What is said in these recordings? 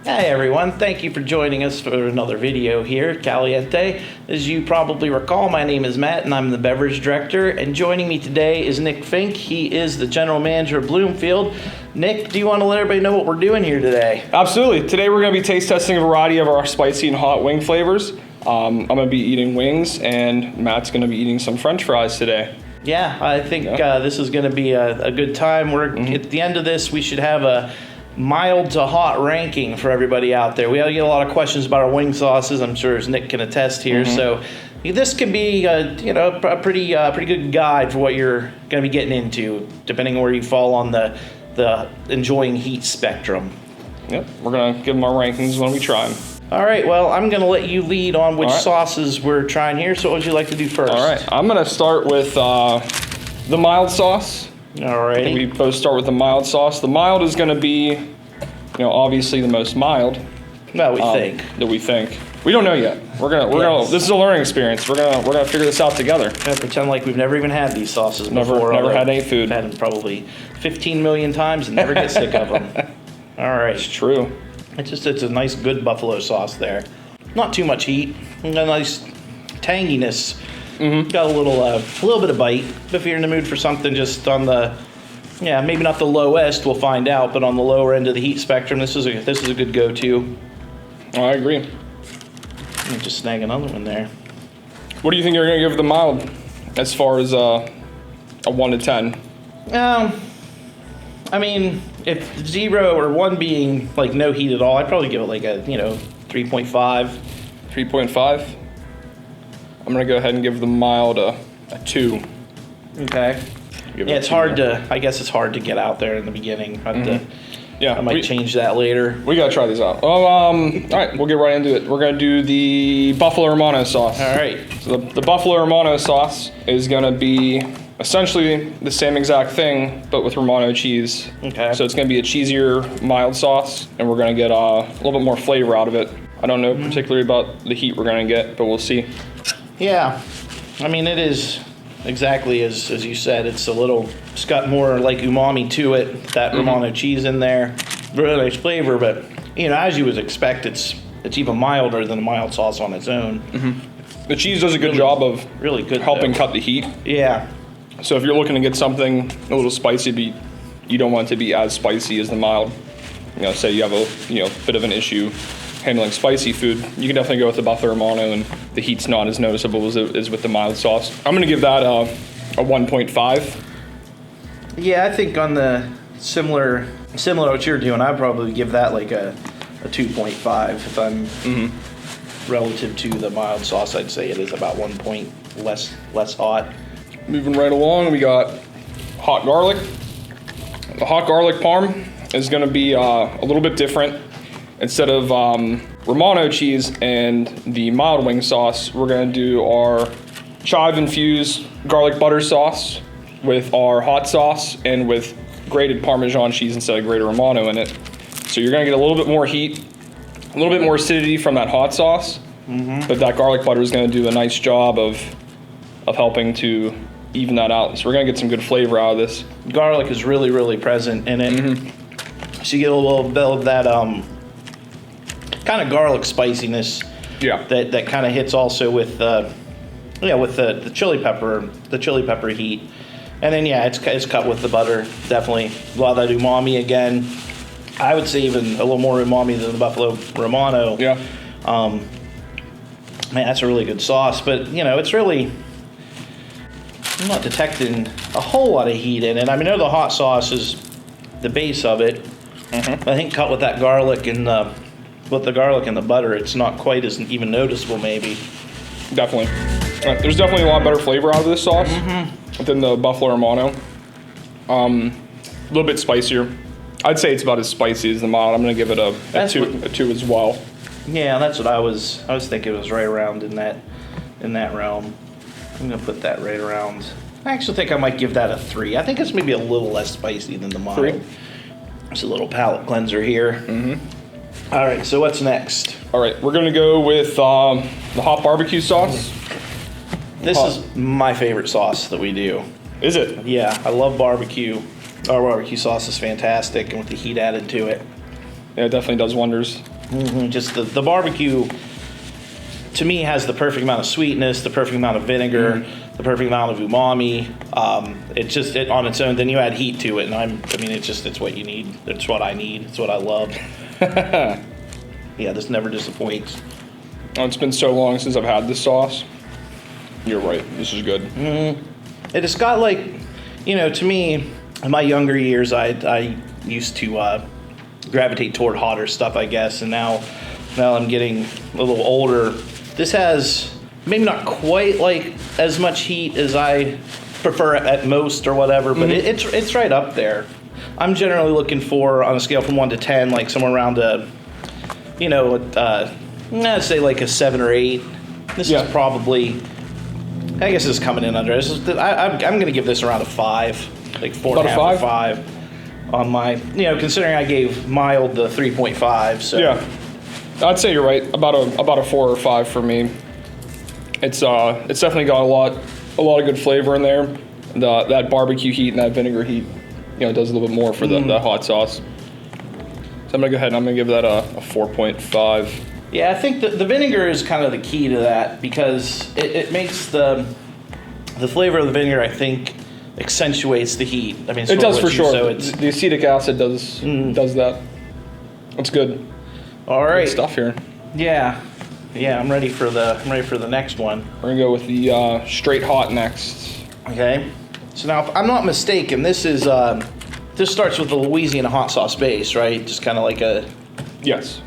Hey everyone, thank you for joining us for another video here at Caliente. As you probably recall, my name is Matt and I'm the Beverage Director, and joining me today is Nick Fink. He is the General Manager of Bloomfield. Nick, do you want to let everybody know what we're doing here today? Absolutely. Today we're going to be taste testing a variety of our spicy and hot wing flavors. I'm going to be eating wings and Matt's going to be eating some French fries today. Yeah, I think this is going to be a good time. At the end of this, we should have a mild to hot ranking for everybody out there. We get a lot of questions about our wing sauces. I'm sure as Nick can attest here. So this can be a pretty good guide for what you're going to be getting into, depending on where you fall on the enjoying heat spectrum. Yep, we're going to give them our rankings when we try them. All right, well, I'm going to let you lead on which sauces we're trying here. So what would you like to do first? All right, I'm going to start with the mild sauce. All right. We both start with the mild sauce. The mild is going to be, obviously the most mild. That we think. We don't know yet. We're gonna. This is a learning experience. We're gonna figure this out together. We're gonna pretend like we've never even had these sauces before. Never had any food. We've had them probably 15 million times and never get sick of them. All right. It's true. It's a nice, good buffalo sauce there. Not too much heat. A nice tanginess. Got a little bit of bite. If you're in the mood for something just on the, maybe not the lowest, we'll find out, but on the lower end of the heat spectrum, this is a good go-to. Oh, I agree. Let me just snag another one there. What do you think you're gonna give the mild, as far as a 1 to 10? I mean, if 0 or 1 being like no heat at all, I'd probably give it like a 3.5. 3.5. I'm gonna go ahead and give the mild a 2. Okay. It's hard to. I guess it's hard to get out there in the beginning. I might change that later. We gotta try these out. All right, we'll get right into it. We're gonna do the Buffalo Romano sauce. All right. So the Buffalo Romano sauce is gonna be essentially the same exact thing, but with Romano cheese. Okay. So it's gonna be a cheesier, mild sauce, and we're gonna get a little bit more flavor out of it. I don't know particularly about the heat we're gonna get, but we'll see. Yeah, I mean, it is exactly as you said. It's got more like umami to it, that Romano cheese in there. Really nice flavor, but as you would expect, it's even milder than a mild sauce on its own. The cheese does a good job of really good helping cut the heat. Yeah. So if you're looking to get something a little spicy, but you don't want it to be as spicy as the mild, say you have a bit of an issue handling spicy food, you can definitely go with the Buffalo Romano, and the heat's not as noticeable as with the mild sauce. I'm gonna give that a 1.5. Yeah, I think on the similar to what you're doing, I'd probably give that like a 2.5 if I'm relative to the mild sauce. I'd say it is about 1 point less hot. Moving right along, we got hot garlic. The hot garlic parm is gonna be a little bit different. Instead of Romano cheese and the mild wing sauce, we're gonna do our chive-infused garlic butter sauce with our hot sauce and with grated Parmesan cheese instead of grated Romano in it. So you're gonna get a little bit more heat, a little bit more acidity from that hot sauce, but that garlic butter is gonna do a nice job of helping to even that out. So we're gonna get some good flavor out of this. Garlic is really, really present in it. So you get a little bit of that kind of garlic spiciness. Yeah. That kind of hits also with the chili pepper heat, and then it's cut with the butter. Definitely a lot of that umami again. I would say even a little more umami than the Buffalo Romano. Yeah. Man, that's a really good sauce, but it's really, I'm not detecting a whole lot of heat in it. I mean, I know the hot sauce is the base of it. But I think cut with that garlic and the butter, it's not quite as even noticeable, maybe. Definitely. There's definitely a lot better flavor out of this sauce than the Buffalo Romano. A little bit spicier. I'd say it's about as spicy as the mild. I'm gonna give it a 2 as well. Yeah, that's what I was thinking. It was right around in that realm. I'm gonna put that right around. I actually think I might give that a 3. I think it's maybe a little less spicy than the mild. 3. It's a little palate cleanser here. All right, so what's next? All right, we're gonna go with the hot barbecue sauce. This is my favorite sauce that we do. Is it? Yeah, I love barbecue. Our barbecue sauce is fantastic, and with the heat added to it. Yeah, it definitely does wonders. Just the barbecue, to me, has the perfect amount of sweetness, the perfect amount of vinegar, the perfect amount of umami. It on its own. Then you add heat to it, and it's what you need. It's what I need. It's what I love. Yeah, this never disappoints. Oh, it's been so long since I've had this sauce. You're right. This is good. It's got to me, in my younger years, I used to gravitate toward hotter stuff, I guess, and now I'm getting a little older. This has maybe not quite like as much heat as I prefer at most or whatever, but it's right up there. I'm generally looking for, on a scale from 1 to 10, like somewhere around I'd say like a 7 or 8. This is probably, I guess it's coming in under. I'm going to give this around a 5, like 4.5 or 5 on my, considering I gave mild the 3.5. So yeah, I'd say you're right. About a 4 or 5 for me. It's definitely got a lot of good flavor in there. That barbecue heat and that vinegar heat, does a little bit more for the hot sauce. So I'm gonna go ahead and I'm gonna give that a 4.5. Yeah, I think the vinegar is kind of the key to that, because it makes the flavor of the vinegar, I think, accentuates the heat. I mean, it does for sure. So it's, the acetic acid does that. That's good. All right, good stuff here. Yeah, I'm ready for the next one. We're gonna go with the straight hot next. Okay. So now, if I'm not mistaken, this starts with the Louisiana hot sauce base, right? Just kind of like a. Yes.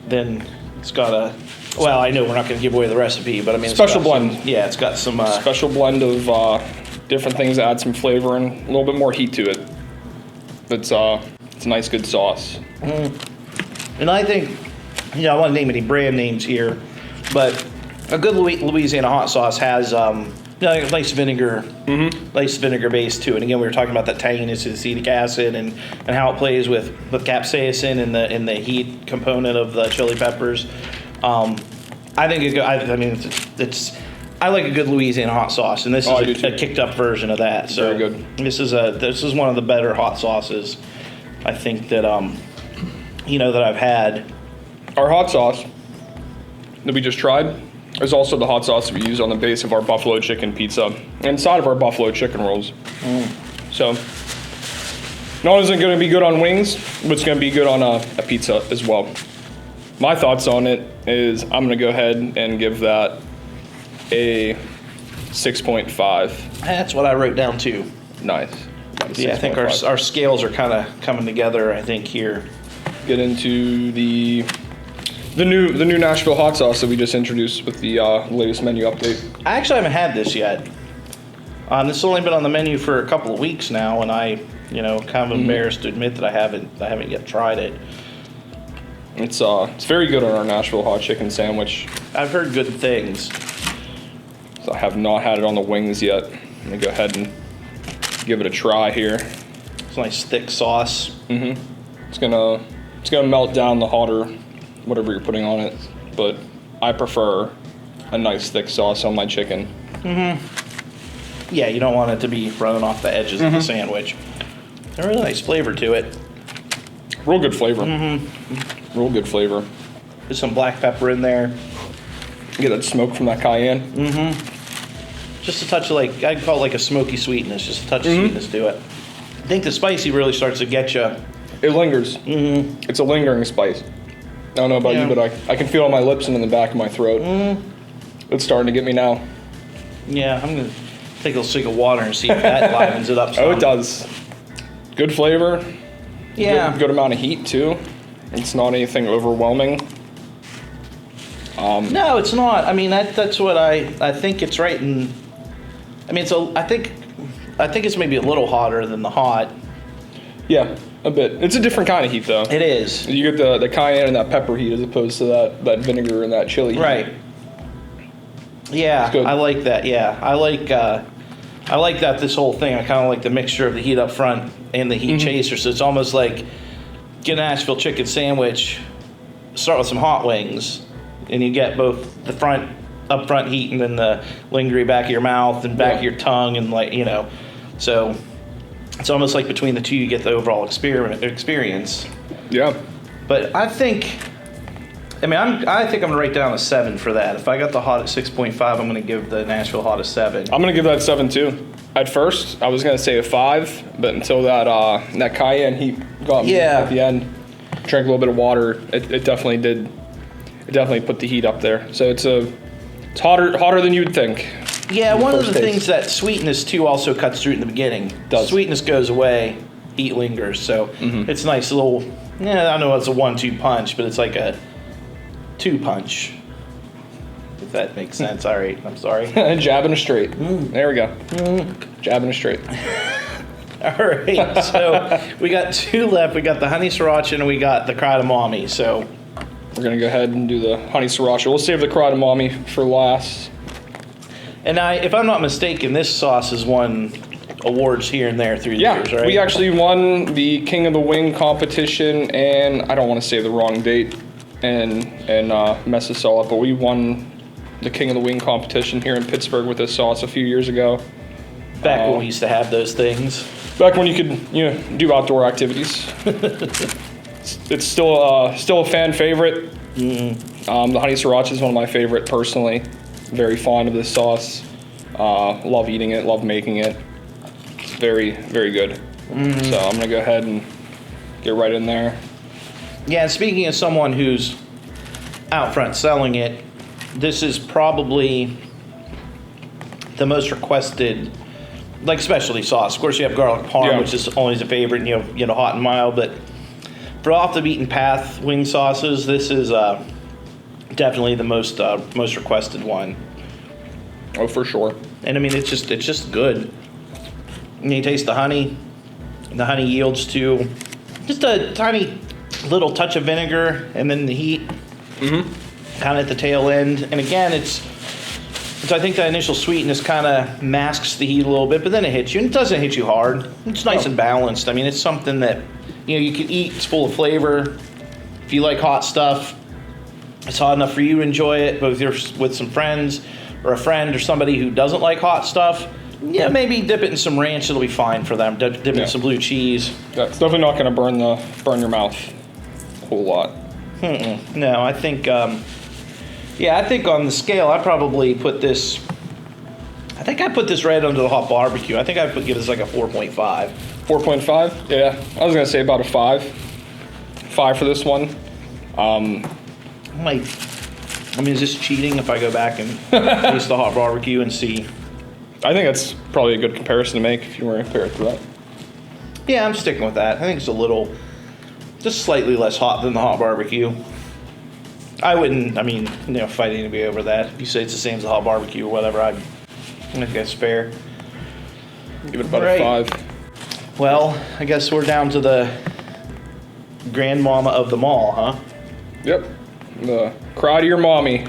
Then it's got a. Well, I know we're not going to give away the recipe, but I mean, special blend. It's got some special blend of different things that add some flavor and a little bit more heat to it. It's a nice, good sauce. And I think, I don't want to name any brand names here, but a good Louisiana hot sauce has nice vinegar, nice vinegar base too. And again, we were talking about that tanginess of acetic acid and how it plays with capsaicin and the heat component of the chili peppers. I think I like a good Louisiana hot sauce, and this is a kicked up version of that. So very good. This is one of the better hot sauces, I think, that that I've had. Our hot sauce that we just tried is also the hot sauce we use on the base of our buffalo chicken pizza, inside of our buffalo chicken rolls. So, not only is it going to be good on wings, but it's going to be good on a pizza as well. My thoughts on it is I'm going to go ahead and give that a 6.5. That's what I wrote down too. Nice. Yeah, I think our scales are kind of coming together, I think, here. Get into the new Nashville Hot Sauce that we just introduced with the latest menu update. I actually haven't had this yet. This has only been on the menu for a couple of weeks now, and I, kind of embarrassed to admit that I haven't yet tried it. It's very good on our Nashville hot chicken sandwich. I've heard good things. So I have not had it on the wings yet. I'm gonna go ahead and give it a try here. It's a nice thick sauce. It's gonna melt down the hotter whatever you're putting on it, but I prefer a nice thick sauce on my chicken. Yeah, you don't want it to be running off the edges of the sandwich. A really nice flavor to it. Real good flavor. Real good flavor. There's some black pepper in there. Get that smoke from that cayenne. Just a touch of, I'd call it like a smoky sweetness, just a touch of sweetness to it. I think the spicy really starts to get you. It lingers. It's a lingering spice. I don't know about you, but I can feel it on my lips and in the back of my throat. It's starting to get me now. Yeah, I'm going to take a swig of water and see if that livens it up some. Oh, it does. Good flavor. Yeah. Good amount of heat, too. It's not anything overwhelming. No, it's not. I mean, that's what I think it's right in. I mean, I think it's maybe a little hotter than the hot. Yeah, a bit. It's a different kind of heat, though. It is. You get the cayenne and that pepper heat as opposed to that vinegar and that chili heat. Right. Yeah, I like that. Yeah, I like that. This whole thing, I kind of like the mixture of the heat up front and the heat chaser. So it's almost like get a Nashville chicken sandwich, start with some hot wings, and you get both the up front heat and then the lingering back of your mouth and back of your tongue, and so it's almost like between the two you get the overall experience. Yeah. But I think I mean, I think I'm gonna write down a 7 for that. If I got the hot at 6.5, I'm gonna give the Nashville Hot a 7. I'm gonna give that 7 too. At first, I was gonna say a 5, but until that cayenne heat got me at the end, drank a little bit of water. It definitely did. It definitely put the heat up there. So it's hotter than you'd think. Yeah, one of the things that sweetness too also cuts through in the beginning. Sweetness goes away, heat lingers. So it's nice little. Yeah, I don't know. It's a 1-2 punch, but it's like a 2 punch. If that makes sense. All right, I'm sorry. Jabbing a straight. There we go. Jabbing a straight. All right, so we got 2 left. We got the honey sriracha and we got the cardamom. So we're gonna go ahead and do the honey sriracha. We'll save the cardamom for last. And if I'm not mistaken, this sauce has won awards here and there through the years, right? We actually won the King of the Wing competition, and I don't want to say the wrong date and mess this all up, but we won the King of the Wing competition here in Pittsburgh with this sauce a few years ago. Back when we used to have those things. Back when you could, do outdoor activities. It's still a fan favorite. The honey sriracha is one of my favorite personally. Very fond of this sauce. Love eating it. Love making it. It's very, very good. So I'm gonna go ahead and get right in there. Yeah, and speaking of someone who's out front selling it, this is probably the most requested, like, specialty sauce. Of course, you have garlic parm, which is always a favorite, and hot and mild. But for off the beaten path wing sauces, this is definitely the most requested one. Oh, for sure. And I mean, it's just good. And you taste the honey. And the honey yields to just a tiny little touch of vinegar, and then the heat kind of at the tail end. And again, it's I think that initial sweetness kind of masks the heat a little bit, but then it hits you, and it doesn't hit you hard. It's nice and balanced. I mean, it's something that you can eat. It's full of flavor. If you like hot stuff, it's hot enough for you to enjoy it. But if you're with some friends or a friend or somebody who doesn't like hot stuff, maybe dip it in some ranch. It'll be fine for them. Dip it in some blue cheese. Yeah, it's definitely not going to burn your mouth a whole lot. No, I think, I think on the scale, I probably put this. I think I put this right under the hot barbecue. I think I give this like a 4.5. 4.5? Yeah, I was gonna say about a 5. 5 for this one. Is this cheating if I go back and taste the hot barbecue and see? I think that's probably a good comparison to make if you were to compare it to that. Yeah, I'm sticking with that. I think it's just slightly less hot than the hot barbecue. I wouldn't, fight anybody over that. If you say it's the same as the hot barbecue or whatever, I think that's fair. Give it about a 5. Well, I guess we're down to the grandmama of them all, huh? Yep. The cry to your mommy.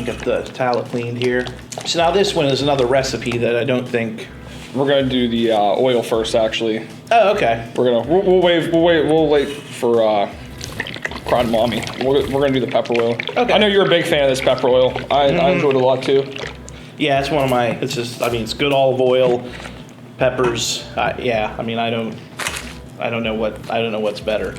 Get the talent cleaned here. So now this one is another recipe that I don't think we're gonna do the oil first, actually. Oh, okay. We'll wait for cry to mommy. We're gonna do the pepper oil. Okay. I know you're a big fan of this pepper oil. I enjoyed it a lot too. Yeah, it's one of my. It's just. It's good olive oil, peppers. I don't know what's better.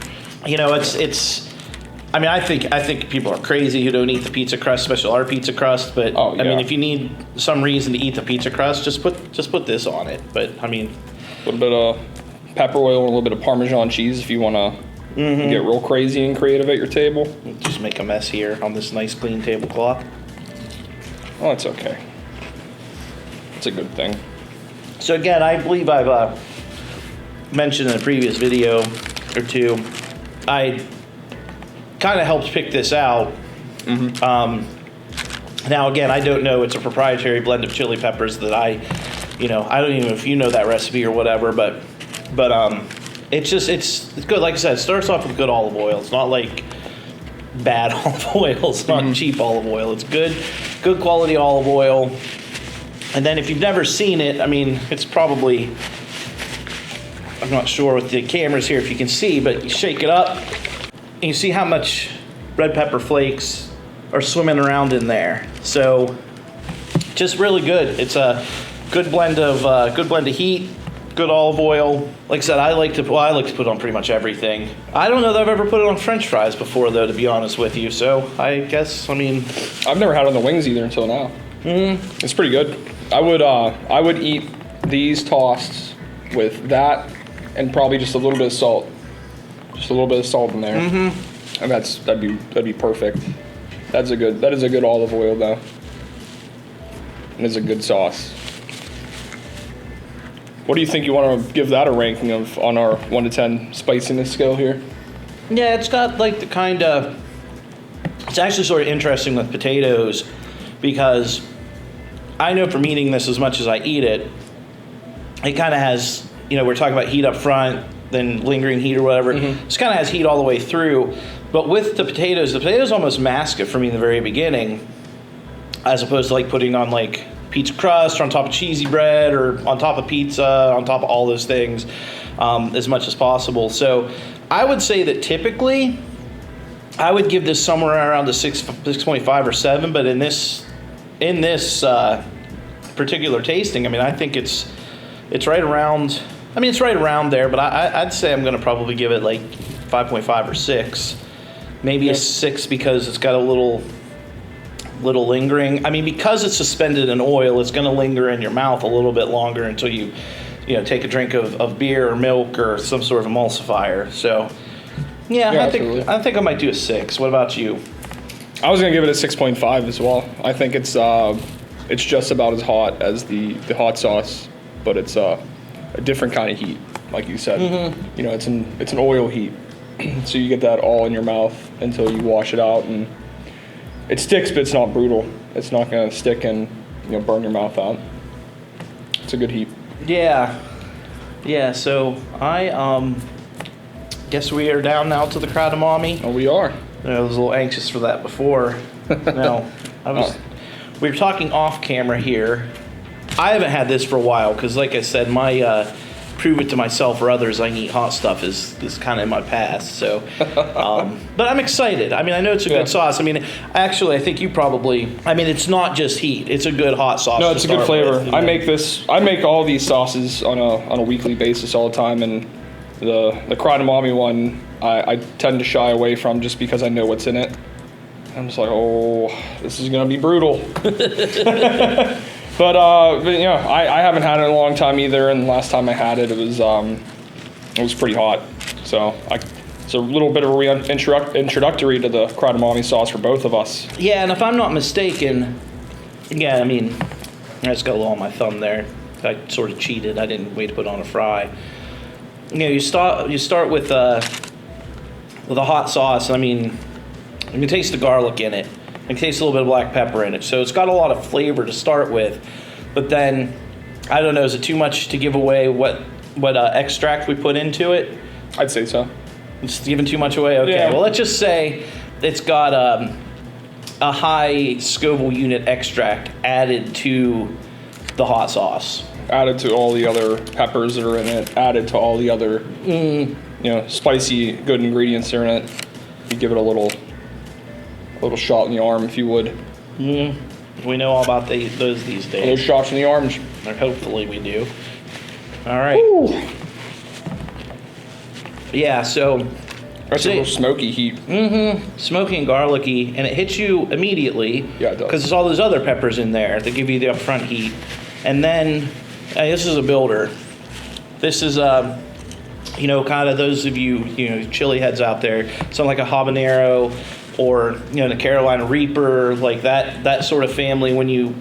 I think people are crazy who don't eat the pizza crust, especially our pizza crust. But if you need some reason to eat the pizza crust, just put this on it. But a little bit of pepper oil and a little bit of Parmesan cheese if you want to get real crazy and creative at your table. Just make a mess here on this nice clean tablecloth. Oh, that's okay. It's a good thing. So again, I believe I've mentioned in a previous video or two, I kind of helped pick this out. Now again, I don't know. It's a proprietary blend of chili peppers that I don't even know if you know that recipe or whatever, but it's good. Like I said, it starts off with good olive oil. It's not like bad olive oil. It's not cheap olive oil. It's good quality olive oil. And then if you've never seen it, it's probably, I'm not sure with the cameras here if you can see, but you shake it up and you see how much red pepper flakes are swimming around in there. So just really good. It's a good blend of heat, good olive oil. Like I said, I like to put on pretty much everything. I don't know that I've ever put it on French fries before, though, to be honest with you. So I guess, I mean, I've never had it on the wings either until now. It's pretty good. I would eat these tossed with that and probably just a little bit of salt. Just a little bit of salt in there. And that'd be perfect. That is a good olive oil though. And it's a good sauce. What do you think you want to give that a ranking of on our 1 to 10 spiciness scale here? yeah, it's got like the kind of, it's actually sort of interesting with potatoes because I know from eating this as much as I eat it, it kind of has, you know, we're talking about heat up front, then lingering heat or whatever. It kind of has heat all the way through. But with the potatoes almost mask it for me in the very beginning, as opposed to like putting on like pizza crust or on top of cheesy bread or on top of pizza, on top of all those things, as much as possible. So I would say that typically I would give this somewhere around the 6.5 or 7, but in this particular tasting, I mean, I think it's right around, I mean, it's right around there, but I'd say I'm going to probably give it like 5.5 or 6. Maybe a 6 because it's got a little lingering. I mean, because it's suspended in oil, it's going to linger in your mouth a little bit longer until you take a drink of beer or milk or some sort of emulsifier. So, yeah, I think I might do a 6. What about you? I was gonna give it a 6.5 as well. I think it's just about as hot as the hot sauce, but it's a different kind of heat, like you said. You know, it's an oil heat, so you get that all in your mouth until you wash it out, and it sticks, but it's not brutal. It's not gonna stick and burn your mouth out. It's a good heat. Yeah. So I guess we are down now to the Cardamommi. Oh, we are. I was a little anxious for that before. No, we were talking off camera here. I haven't had this for a while because, like I said, my prove it to myself or others I can eat hot stuff is kind of in my past. So, but I'm excited. I mean, I know it's a good sauce. I mean, actually, I think you probably. I mean, it's not just heat. It's a good hot sauce. No, it's a good flavor. I make all these sauces on a weekly basis all the time, and the Cardamommi one I tend to shy away from just because I know what's in it. I'm just like, oh, this is gonna be brutal. But I haven't had it in a long time either, and the last time I had it, it was pretty hot. So it's a little bit of a introductory to the Cardamommi sauce for both of us. Yeah, and if I'm not mistaken, yeah, I mean, I just got a little on my thumb there. I sort of cheated. I didn't wait to put on a fry. You start with a hot sauce. I mean, you can taste the garlic in it. You can taste a little bit of black pepper in it. So it's got a lot of flavor to start with. But then, I don't know, is it too much to give away what extract we put into it? I'd say so. It's giving too much away? Okay, yeah. Well, let's just say it's got a high Scoville unit extract added to the hot sauce. Added to all the other peppers that are in it, added to all the other spicy good ingredients that are in it. You give it a little shot in the arm, if you would. We know all about those these days. Those shots in the arms. Or hopefully we do. All right. Woo. Yeah, so that's a little smoky heat. Smoky and garlicky, and it hits you immediately. Yeah, it does. Because there's all those other peppers in there that give you the upfront heat. And then, this is a builder. This is, kind of those of you chili heads out there, something like a habanero or, the Carolina Reaper, like that sort of family. When you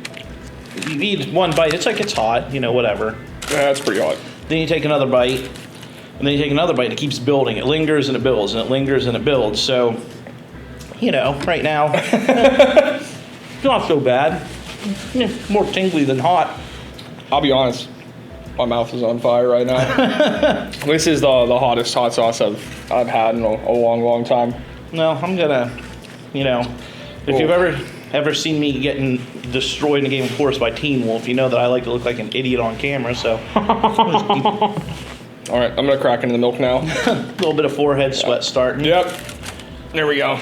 eat one bite, it's like it's hot, whatever. Yeah, that's pretty hot. Then you take another bite, and then you take another bite, and it keeps building. It lingers and it builds, and it lingers and it builds. So, right now, it's not so bad. More tingly than hot. I'll be honest, my mouth is on fire right now. This is the hottest hot sauce I've had in a long time. No, I'm gonna, if you've ever seen me getting destroyed in a game of course by Teen Wolf, you know that I like to look like an idiot on camera. So, all right, I'm gonna crack into the milk now. A little bit of forehead sweat starting. Yep, there we go.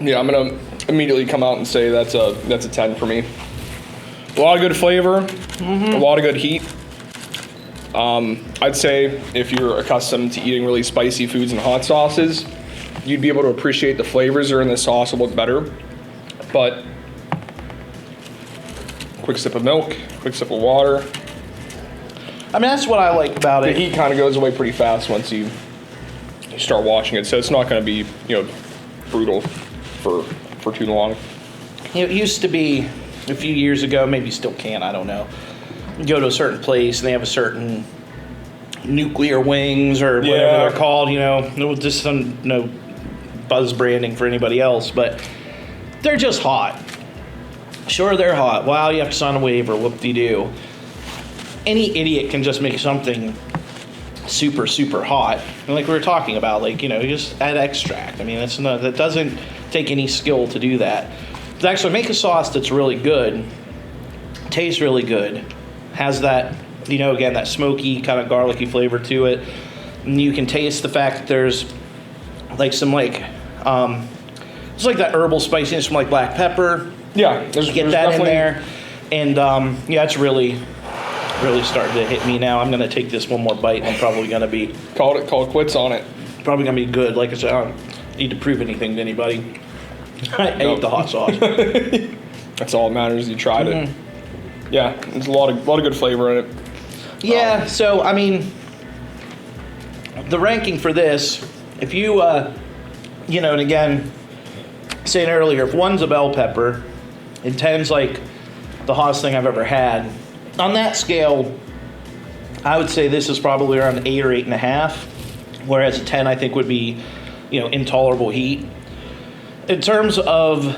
Yeah, I'm gonna immediately come out and say that's a 10 for me. A lot of good flavor, a lot of good heat. I'd say if you're accustomed to eating really spicy foods and hot sauces, you'd be able to appreciate the flavors that are in the sauce a little better. But quick sip of milk, quick sip of water. I mean, that's what I like about The it. heat kind of goes away pretty fast once you start washing it, so it's not going to be, brutal for too long. It used to be a few years ago, maybe still can, I don't know. You go to a certain place and they have a certain nuclear wings or whatever Yeah. they're called, no, just some no buzz branding for anybody else, but they're just hot. Sure, they're hot. Wow, you have to sign a waiver, whoop-de-doo. Any idiot can just make something super, super hot. And like we were talking about, you just add extract. I mean, that doesn't take any skill to do that. To actually make a sauce that's really good, tastes really good, has that, again, that smoky kind of garlicky flavor to it. And you can taste the fact that there's some it's like that herbal spiciness from black pepper. Yeah, You get that in there. And it's really starting to hit me now. I'm going to take this one more bite and I'm probably going to be Call it quits on it. probably going to be good. Like I said, I don't need to prove anything to anybody. I ate the hot sauce. That's all that matters. You tried it. Yeah, there's a lot of good flavor in it. Yeah, so I mean, the ranking for this, if you, and again, saying earlier, if one's a bell pepper and 10's the hottest thing I've ever had, on that scale, I would say this is probably around 8 or 8.5, whereas a 10 I think would be, intolerable heat. In terms of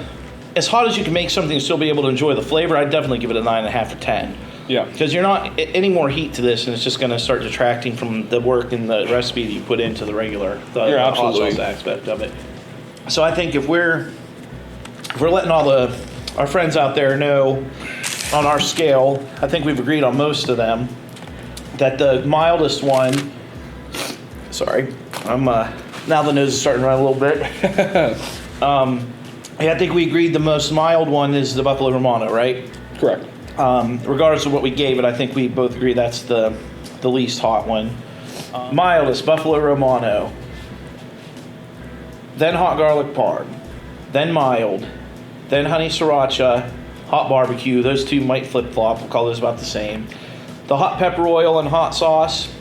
as hot as you can make something and still be able to enjoy the flavor, I'd definitely give it a 9.5 or 10. Yeah. Because you're not any more heat to this, and it's just going to start detracting from the work and the recipe that you put into the regular hot absolutely. sauce aspect of it. So I think if we're letting all our friends out there know on our scale, I think we've agreed on most of them that the mildest one. Sorry, I'm now the nose is starting to run a little bit. I think we agreed the most mild one is the Buffalo Romano, right? Correct. Regardless of what we gave it, I think we both agree that's the least hot one. Mildest, Buffalo Romano. Then hot garlic parm. Then mild. Then honey sriracha. Hot barbecue. Those two might flip-flop. We'll call those about the same. The hot pepper oil and hot sauce.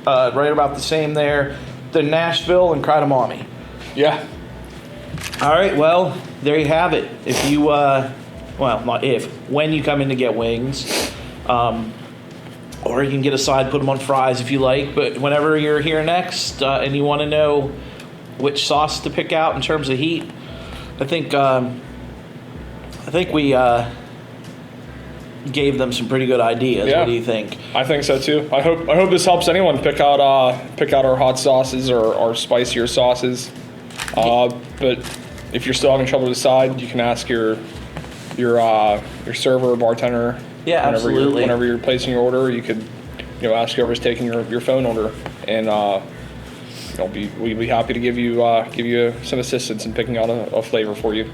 Right about the same there. The Nashville and cardamom. Yeah. All right, well, there you have it. If you, not if, when you come in to get wings, or you can get a side, put them on fries if you like, but whenever you're here next and you want to know which sauce to pick out in terms of heat, I think we gave them some pretty good ideas. Yeah. What do you think? I think so too. I hope this helps anyone pick out our hot sauces or our spicier sauces. But if you're still having trouble to decide, you can ask your server or bartender. Yeah, absolutely. Whenever you're placing your order, you could ask whoever's taking your phone order, and we'd be happy to give you some assistance in picking out a flavor for you.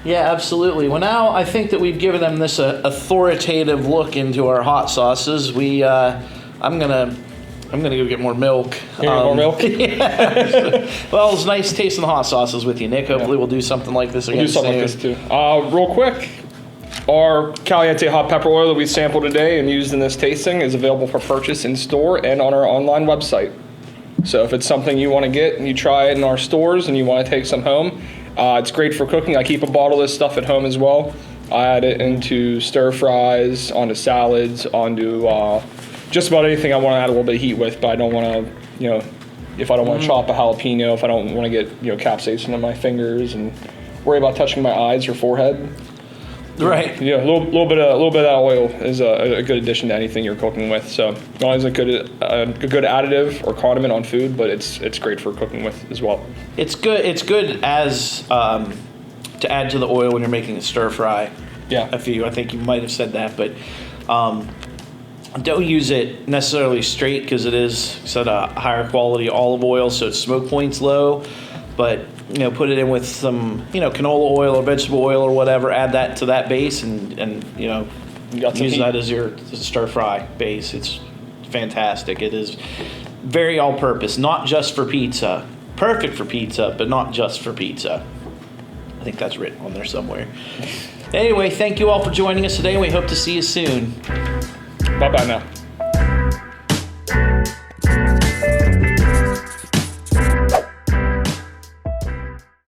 Yeah, absolutely. Well, now I think that we've given them this authoritative look into our hot sauces. I'm gonna go get more milk. More milk? Yeah. Well, it's nice tasting the hot sauces with you, Nick. Hopefully, we'll do something like this again. We'll do something soon. like this too. Real quick, our Caliente hot pepper oil that we sampled today and used in this tasting is available for purchase in store and on our online website. So if it's something you want to get and you try it in our stores and you want to take some home, it's great for cooking. I keep a bottle of this stuff at home as well. I add it into stir fries, onto salads, onto just about anything I want to add a little bit of heat with, but I don't want to, if I don't want to chop a jalapeno, if I don't want to get, capsaicin on my fingers and worry about touching my eyes or forehead. Right. Yeah, a little bit of that oil is a good addition to anything you're cooking with. So not only is it a good additive or condiment on food, but it's great for cooking with as well. It's good. It's good as to add to the oil when you're making a stir fry. Yeah. I think you might have said that, but don't use it necessarily straight because it is a higher quality olive oil, so its smoke point's low. But put it in with some canola oil or vegetable oil or whatever. Add that to that base, and You got some use heat. that as your stir fry base. It's fantastic. It is very all-purpose, not just for pizza. Perfect for pizza, but not just for pizza. I think that's written on there somewhere. Anyway, thank you all for joining us today. We hope to see you soon. Bye-bye now.